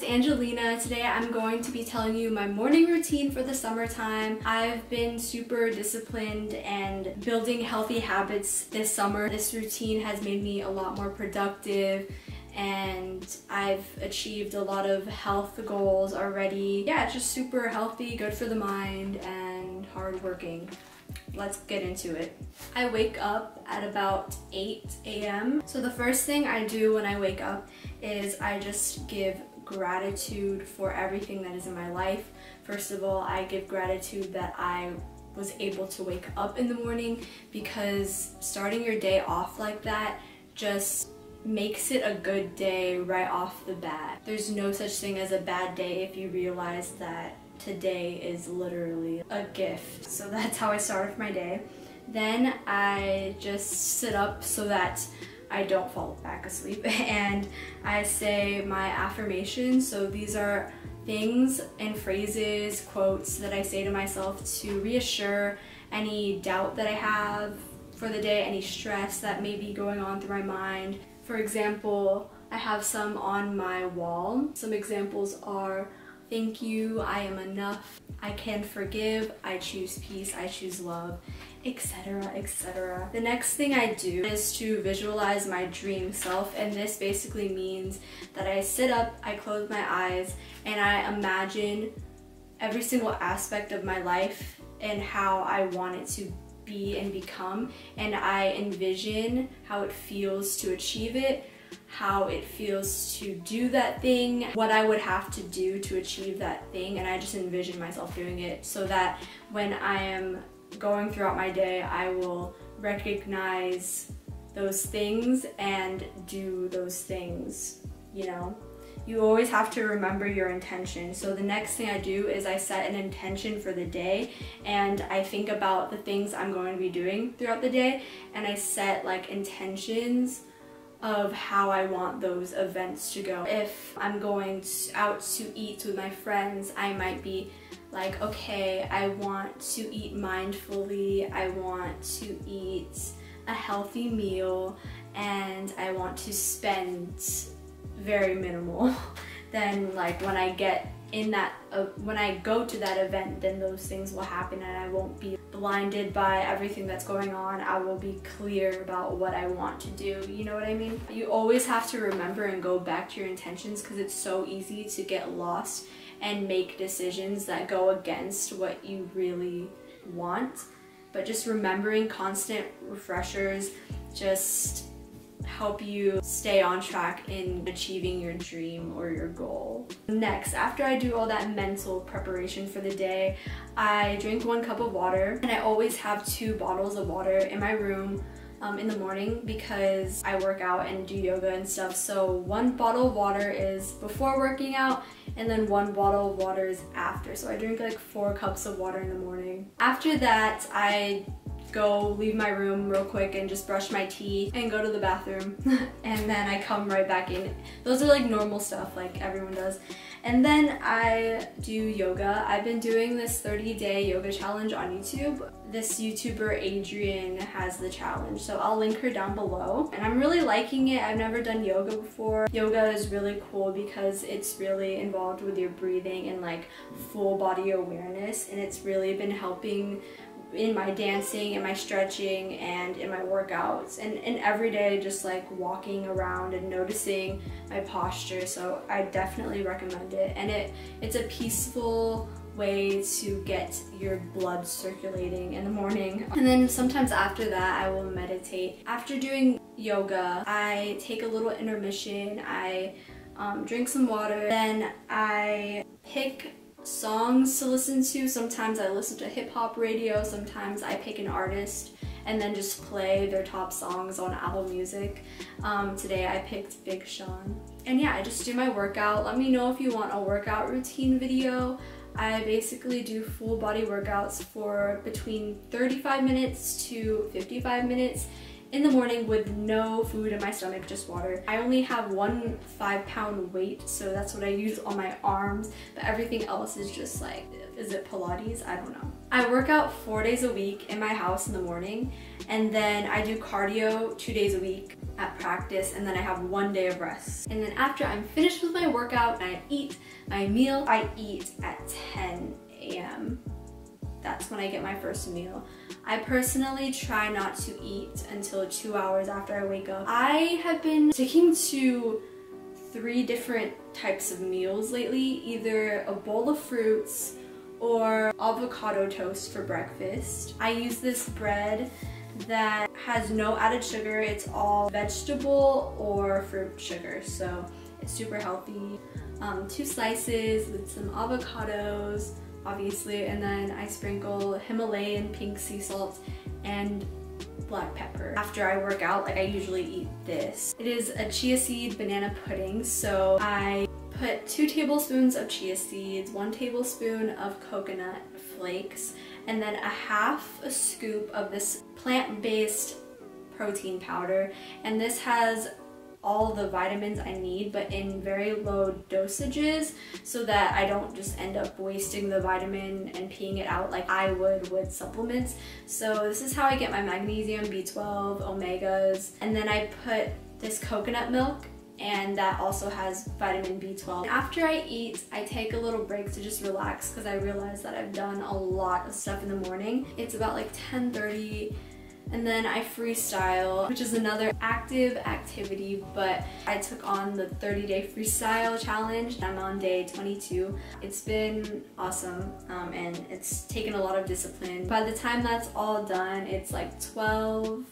Angelina. Today I'm going to be telling you my morning routine for the summertime. I've been super disciplined and building healthy habits this summer. This routine has made me a lot more productive and I've achieved a lot of health goals already. Yeah, it's just super healthy, good for the mind, and hardworking. Let's get into it. I wake up at about 8 a.m. So the first thing I do when I wake up is I just give gratitude for everything that is in my life. First of all, I give gratitude that I was able to wake up in the morning, because starting your day off like that just makes it a good day right off the bat. There's no such thing as a bad day if you realize that today is literally a gift. So that's how I start off my day. Then I just sit up so that I don't fall back asleep, and I say my affirmations. So these are things and phrases, quotes that I say to myself to reassure any doubt that I have for the day, any stress that may be going on through my mind. For example, I have some on my wall. Some examples are: thank you, I am enough, I can forgive, I choose peace, I choose love, etc., etc. The next thing I do is to visualize my dream self, and this basically means that I sit up, I close my eyes, and I imagine every single aspect of my life and how I want it to be and become, and I envision how it feels to achieve it, how it feels to do that thing, what I would have to do to achieve that thing, and I just envision myself doing it so that when I am going throughout my day, I will recognize those things and do those things, you know? You always have to remember your intention. So the next thing I do is I set an intention for the day, and I think about the things I'm going to be doing throughout the day, and I set like intentions of how I want those events to go. If I'm going out to eat with my friends, I might be like, okay, I want to eat mindfully, I want to eat a healthy meal, and I want to spend very minimal. Then like when I get in that, when I go to that event, then those things will happen and I won't be blinded by everything that's going on. I will be clear about what I want to do, you know what I mean? You always have to remember and go back to your intentions, because it's so easy to get lost and make decisions that go against what you really want. But just remembering constant refreshers just help you stay on track in achieving your dream or your goal. Next, after I do all that mental preparation for the day, I drink 1 cup of water, and I always have 2 bottles of water in my room in the morning because I work out and do yoga and stuff. So 1 bottle of water is before working out, and then 1 bottle of water is after. So I drink like 4 cups of water in the morning. After that, I leave my room real quick and just brush my teeth and go to the bathroom and then I come right back in. Those are like normal stuff like everyone does. And then I do yoga. I've been doing this 30-day yoga challenge on YouTube. This YouTuber Adrienne has the challenge, so I'll link her down below. And I'm really liking it. I've never done yoga before. Yoga is really cool because it's really involved with your breathing and like full body awareness, and it's really been helping in my dancing and my stretching and in my workouts and every day, just like walking around and noticing my posture. So I definitely recommend it, and it's a peaceful way to get your blood circulating in the morning. And then sometimes after that I will meditate. After doing yoga, I take a little intermission, I drink some water, then I pick songs to listen to. Sometimes I listen to hip-hop radio, sometimes I pick an artist and then just play their top songs on Apple Music. Today I picked Big Sean. And yeah, I just do my workout. Let me know if you want a workout routine video. I basically do full body workouts for between 35 minutes to 55 minutes, in the morning with no food in my stomach, just water. I only have 1 5-pound weight, so that's what I use on my arms, but everything else is just like, is it Pilates? I don't know. I work out 4 days a week in my house in the morning, and then I do cardio 2 days a week at practice, and then I have 1 day of rest. And then after I'm finished with my workout and I eat my meal, I eat at 10 a.m. That's when I get my first meal. I personally try not to eat until 2 hours after I wake up. I have been sticking to 3 different types of meals lately, either a bowl of fruits or avocado toast for breakfast. I use this bread that has no added sugar. It's all vegetable or fruit sugar, so it's super healthy. 2 slices with some avocados, obviously, and then I sprinkle Himalayan pink sea salt and black pepper. After I work out, like, I usually eat this. It is a chia seed banana pudding, so I put 2 tablespoons of chia seeds, 1 tablespoon of coconut flakes, and then a scoop of this plant-based protein powder. And this has all the vitamins I need, but in very low dosages, so that I don't just end up wasting the vitamin and peeing it out like I would with supplements. So this is how I get my magnesium, B12, omegas, and then I put this coconut milk, and that also has vitamin B12. After I eat, I take a little break to just relax because I realize that I've done a lot of stuff in the morning. It's about like 10:30. And then I freestyle, which is another active activity, but I took on the 30-day freestyle challenge. I'm on day 22. It's been awesome, and it's taken a lot of discipline. By the time that's all done, it's like 12.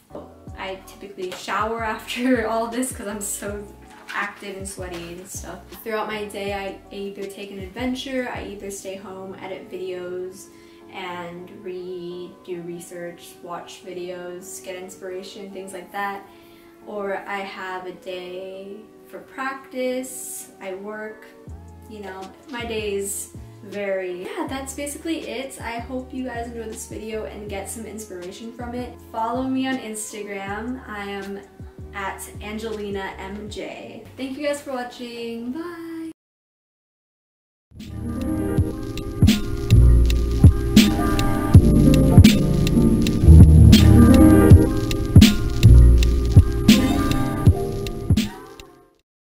I typically shower after all this because I'm so active and sweaty and stuff. Throughout my day, I either take an adventure, I either stay home, edit videos, and read, do research, watch videos, get inspiration, things like that. Or I have a day for practice, I work, you know, my days vary. Yeah, that's basically it. I hope you guys enjoyed this video and get some inspiration from it. Follow me on Instagram. I am at AngeliamJayne. Thank you guys for watching. Bye!